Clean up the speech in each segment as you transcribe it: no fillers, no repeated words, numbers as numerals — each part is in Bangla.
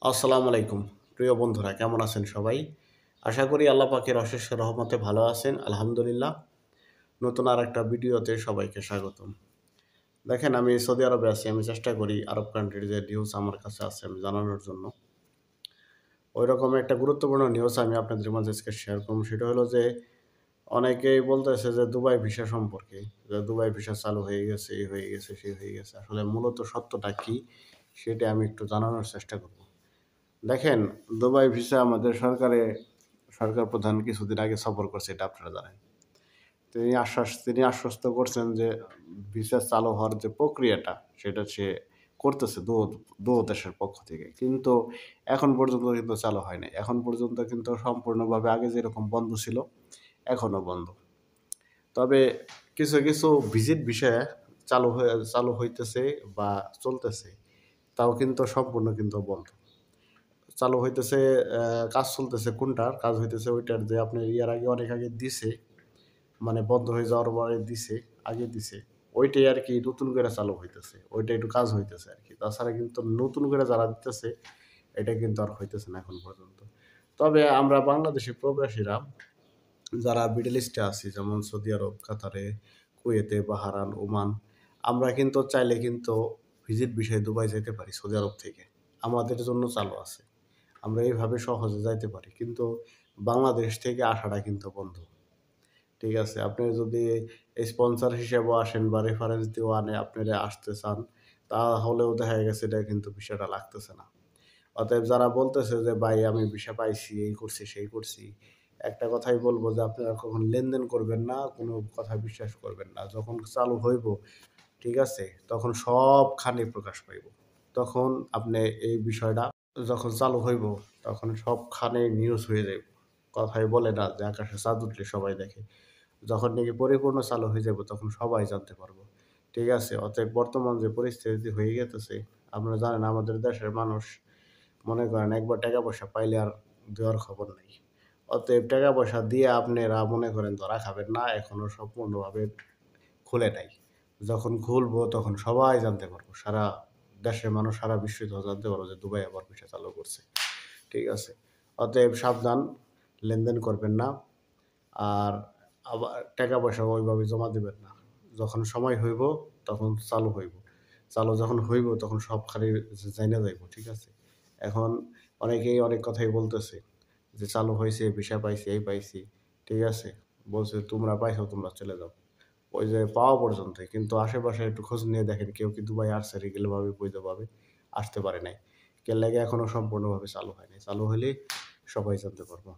আসসালামু আলাইকুম প্রিয় বন্ধুরা, কেমন আছেন সবাই? আশা করি আল্লাহ পাকের অশেষ রহমতে ভালো আছেন। আলহামদুলিল্লাহ। নতুন আরেকটা ভিডিওতে সবাইকে স্বাগতম। দেখেন, আমি সৌদি আরবে আছি। আমি চেষ্টা করি আরব কান্ট্রির যে নিউজ আমার কাছে আছে আমি জানানোর জন্য। ওইরকম একটা গুরুত্বপূর্ণ নিউজ আমি আপনাদের মাঝে আজকে শেয়ার করব। সেটা হলো যে অনেকেই বলতেছে যে দুবাই ভিসা সম্পর্কে, যে দুবাই ভিসা চালু হয়ে গেছে, এই হয়ে গেছে, সেই হয়ে গেছে। আসলে মূলত সত্যটা কি সেটা আমি একটু জানানোর চেষ্টা করব। দেখেন, দুবাই ভিসা আমাদের সরকার প্রধান কিছুদিন আগে সফর করছে, এটা আপনারা জানেন। তিনি আশ্বস্ত করছেন যে ভিসা চালু হওয়ার যে প্রক্রিয়াটা সেটা সে করতেছে দো দেশের পক্ষ থেকে। কিন্তু এখন পর্যন্ত কিন্তু চালু হয় নাই। এখন পর্যন্ত কিন্তু সম্পূর্ণভাবে আগে যেরকম বন্ধ ছিল এখনো বন্ধ। তবে কিছু ভিজিট ভিসা চালু হইতেছে বা চলতেছে, তাও কিন্তু সম্পূর্ণ কিন্তু বন্ধ। চালু হইতেছে, কাজ চলতেছে কোনটার? কাজ হইতেছে ওইটার যে আপনার ইয়ার আগে অনেক আগে দিছে, মানে বন্ধ হয়ে যাওয়ার পরে দিছে, আগে দিছে। ওইটাই আরকি নতুন করে চালু হইতেছে। ওইটা একটু কাজ হইতেছে আরকি। তাছাড়া কিন্তু নতুন করে যারা দিতেছে, এটা কিন্তু আর হইতেছে না এখন পর্যন্ত। তবে আমরা বাংলাদেশি প্রবাসীরা যারা মিডল ইস্টে আছি, যেমন সৌদি আরব, কাতারে, কুয়েতে, বাহারান, ওমান, আমরা কিন্তু চাইলে কিন্তু ভিজিট ভিসায় দুবাই যাইতে পারি সৌদি আরব থেকে। আমাদের জন্য চালু আছে। আমরা এইভাবে সহজে যাইতে পারি। কিন্তু বাংলাদেশ থেকে আসাটা কিন্তু বন্ধ। ঠিক আছে? আপনি যদি স্পন্সর হিসেবেও আসেন বা রেফারেন্স দিয়েও আপনারা আসতে চান, তাহলেও দেখা গেছে এটা কিন্তু ভিসাটা লাগতেছে না। অতএব যারা বলতেছে যে, "ভাই আমি ভিসা পাইছি, এই করছি, সেই করছি।" একটা কথাই বলব যে, আপনারা কখনো লেনদেন করবেন না, কোনো কথা বিশ্বাস করবেন না। যখন চালু হইব, ঠিক আছে? তখন সবখানে প্রকাশ পাইব। তখন আপনি এই বিষয়টা যখন চালু হইব, তখন সবখানে নিউজ হয়ে যাইব। কথায় বলে না যে, আকাশে চাঁদ উঠলে সবাই দেখে। যখন নাকি পরিপূর্ণ চালু হয়ে যাবে, তখন সবাই জানতে পারবো। ঠিক আছে? অতএব বর্তমান যে পরিস্থিতি হয়ে গেতেছে, আপনারা জানেন আমাদের দেশের মানুষ মনে করেন একবার টাকা-পয়সা পাইলে আর দেওয়ার খবর নাই। অতএব টাকা-পয়সা দিয়ে আপনারা মনে করেন ধরা খাবেন না, এখনো সম্পূর্ণভাবে খুলে নাই। যখন খুলবো তখন সবাই জানতে পারবো। সারা দেশের মানুষ, সারা বিশ্বে জানতে পারবো যে দুবাই আবার ভিসা চালু করছে। ঠিক আছে? অতএব সাবধান, লেনদেন করবেন না। আর আবার টাকা-পয়সা ওইভাবে জমা দিবেন না। যখন সময় হইব তখন চালু হইব। চালু যখন হইব তখন সবখানে জাইনা যাইব। ঠিক আছে? এখন অনেকেই অনেক কথাই বলতেছে যে চালু হইছে, ভিসা পাইছি, এই পাইছি। ঠিক আছে? বলছে তোমরা পাইছো, তোমরা চলে যাও। ওই যে পাওয়া পর্যন্তই। কিন্তু আশেপাশে একটু খোঁজ নিয়ে দেখেন কেউ কি দুবাই আসছে রেগুলারভাবে বৈধভাবে? আসতে পারে নাই। এর লাইগা এখনো সম্পূর্ণভাবে চালু হয় নাই। চালু হইলেই সবাই জানতে পারব।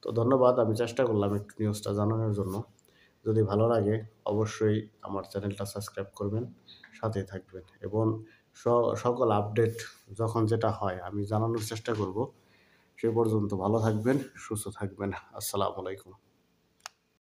তো ধন্যবাদ। আমি চেষ্টা করলাম একটু নিউজটা জানানোর জন্য। যদি ভালো লাগে অবশ্যই আমার চ্যানেলটা সাবস্ক্রাইব করবেন, সাথেই থাকবেন এবং স সকল আপডেট যখন যেটা হয় আমি জানানোর চেষ্টা করব। সে পর্যন্ত ভালো থাকবেন, সুস্থ থাকবেন। আসসালামু আলাইকুম।